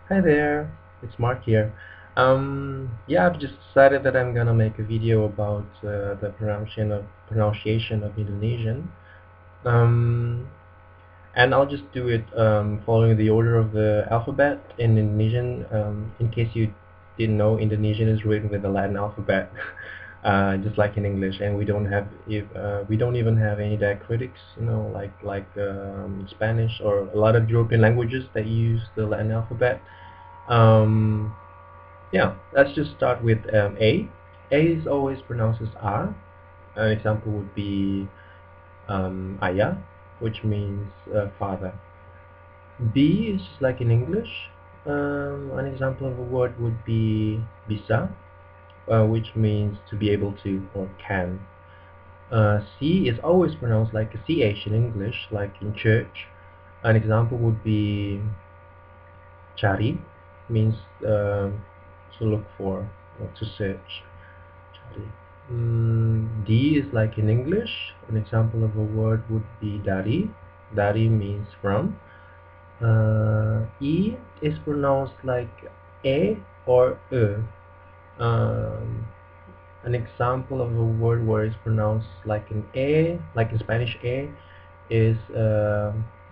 Hi there, it's Mark here. Yeah, I've just decided that I'm gonna make a video about the pronunciation of Indonesian. Um, and I'll just do it following the order of the alphabet in Indonesian. In case you didn't know, Indonesian is written with the Latin alphabet, just like in English, and we don't even have any diacritics, like Spanish or a lot of European languages that use the Latin alphabet. Um, yeah, let's just start with A. A is always pronounced as A. An example would be ayah, which means father. B is just like in English. An example of a word would be bisa, which means to be able to or can. C is always pronounced like a CH in English, like in church. An example would be cari, means to look for or to search. Cari. D is like in English. An example of a word would be dari. Dari means from. E is pronounced like a or e. Um, an example of a word where it's pronounced like an a, like in Spanish a, is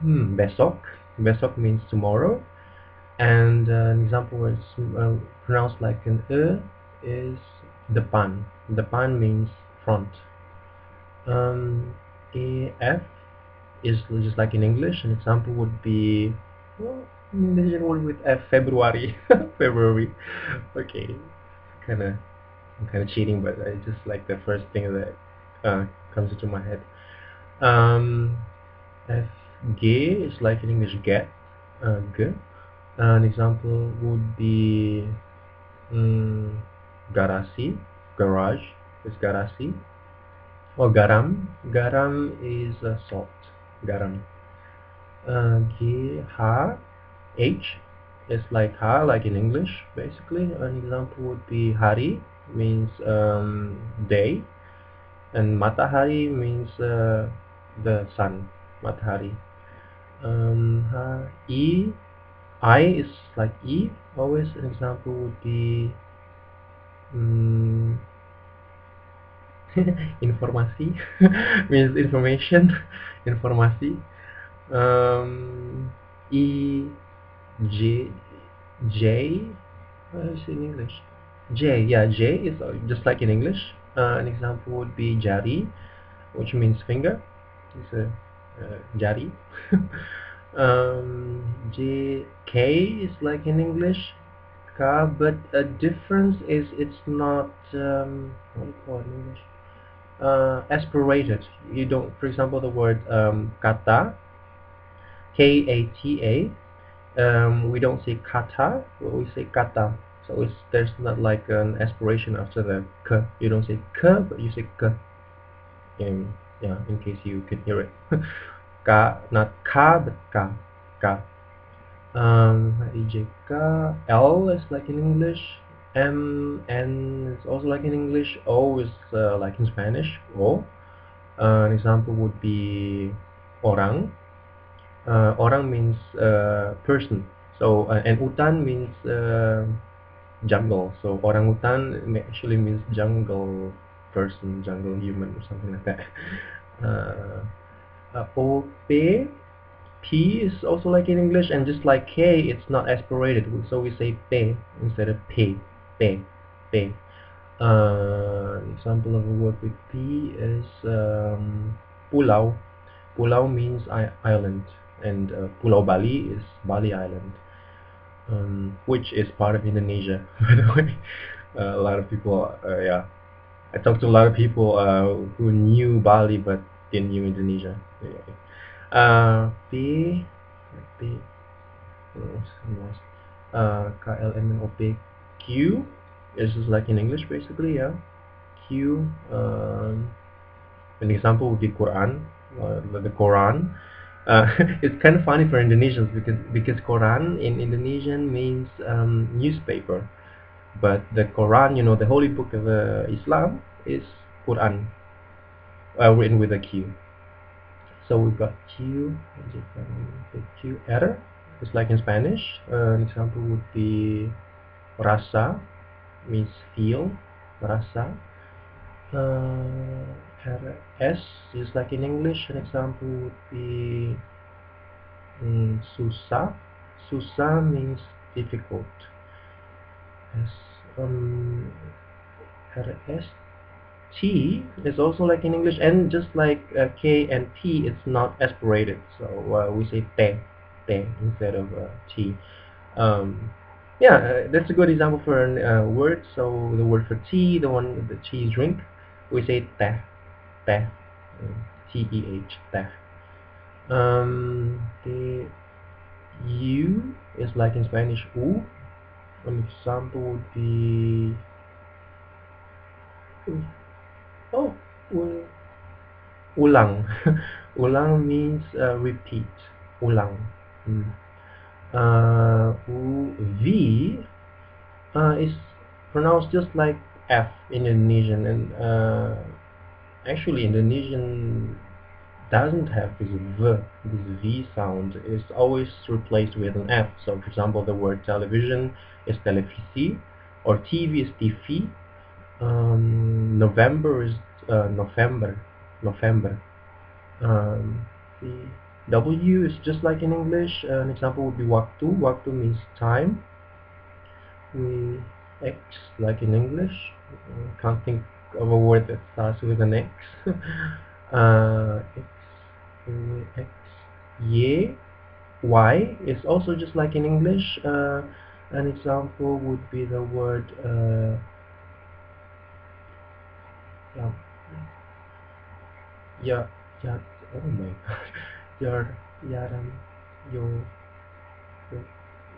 besok. Besok means tomorrow. And an example where it's pronounced like an is depan. Depan means front. AF is just like in English. An example would be, well, Indonesian word with F, Februari. February. Okay, kind of, I'm kind of cheating, but I just like the first thing that comes into my head. Um, FG is like in English get, g. An example would be garasi, garage is garasi. Or garam. Garam is salt. Garam. G, ha, H is like ha, like in English, basically. An example would be hari, means day. And matahari means the sun. Matahari. E, I is like E. Always an example would be informasi, means information. Informasi. E, J, J, what is in English? J, yeah, J is just like in English. An example would be jari, which means finger. It's a jari. J, K is like in English, ka, but a difference is it's not, what do you call it in English? Aspirated. You don't, for example, the word kata, Kata. We don't say kata, but we say kata. So there's not like an aspiration after the k. You don't say k, but you say k. Yeah, in case you can hear it. Ka, not ka, but ka. Ka. EJK. L is like in English. N is also like in English. O is like in Spanish. O. An example would be orang. Orang means person. So and utan means jungle. So orangutan actually means jungle person, jungle human, or something like that. O, P, P is also like in English, and just like K, it's not aspirated. So we say P instead of P. P. P. Example of a word with P is pulau. Pulau means island, and Pulau Bali is Bali Island, which is part of Indonesia, by the way. A lot of people, yeah, I talked to a lot of people who knew Bali but didn't knew Indonesia. Anyway. P, P, I'm lost. KLMNOP, Q is just like in English, basically, yeah. Q, an example would be Quran, the Quran. It's kind of funny for Indonesians because Quran in Indonesian means newspaper, but the Quran, the holy book of Islam, is Quran, written with a Q. So we've got Q, Q, R. It's like in Spanish. An example would be rasa, means feel, rasa. RS, just like in English, an example would be susah. Susah means difficult. Yes. RS. T is also like in English, and just like K and T, it's not aspirated, so we say te instead of T. Yeah, that's a good example for a word. So the word for tea, the one the tea drink, we say teh, T-E-H, teh. The U is like in Spanish u. An example would be oh, ulang. Ulang means repeat. Ulang. V is pronounced just like F in Indonesian, and actually Indonesian doesn't have this V sound. It's always replaced with an F. So for example, the word television is televisi, or TV is TV. November is November. The W is just like in English. An example would be waktu. Waktu means time. X, like in English. Can't think of a word that starts with an X. X, Y is also just like in English. An example would be the word yeah, oh my god, yaram, yo,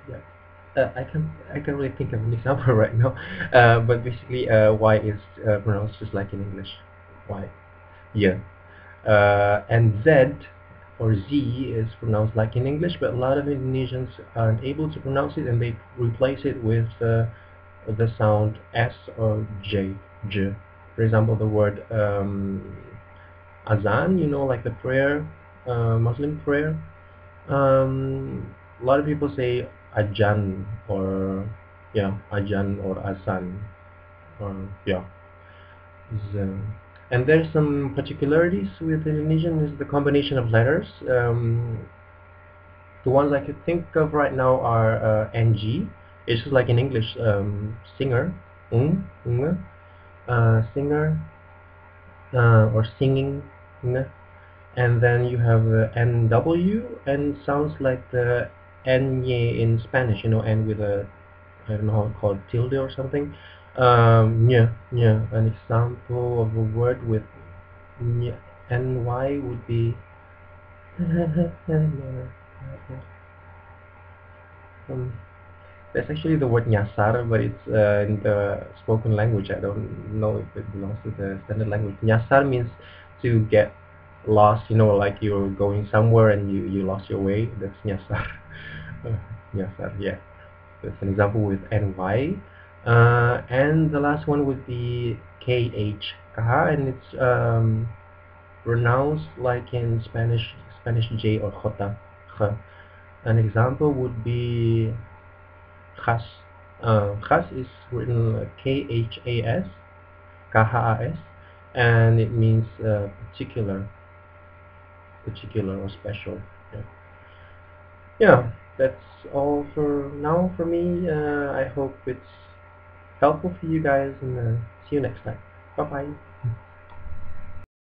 yeah. I can't really think of an example right now. But basically, Y is pronounced just like in English. Y, yeah. And Z or Z is pronounced like in English, but a lot of Indonesians aren't able to pronounce it, and they replace it with the sound S or J, J. For example, the word azan, like the prayer, Muslim prayer. A lot of people say ajan, or ajan or azan, or zan. And there's some particularities with Indonesian is the combination of letters. The ones I could think of right now are ng. It's just like in English, singer, singer, or singing, and then you have the NW, and sounds like the Nye in Spanish, N with a, I don't know how it's called, tilde or something. An example of a word with NY would be that's actually the word nyasar, but it's in the spoken language. I don't know if it belongs to the standard language. Nyasar means to get lost, like you're going somewhere and you lost your way. That's nyasar. Nyasar, yeah. That's an example with ny. And the last one would be kh, and it's pronounced like in Spanish J or kota. An example would be khas. Khas is written khas, khas, and it means particular or special. Yeah, that's all for now for me. I hope it's helpful for you guys, and see you next time. Bye bye.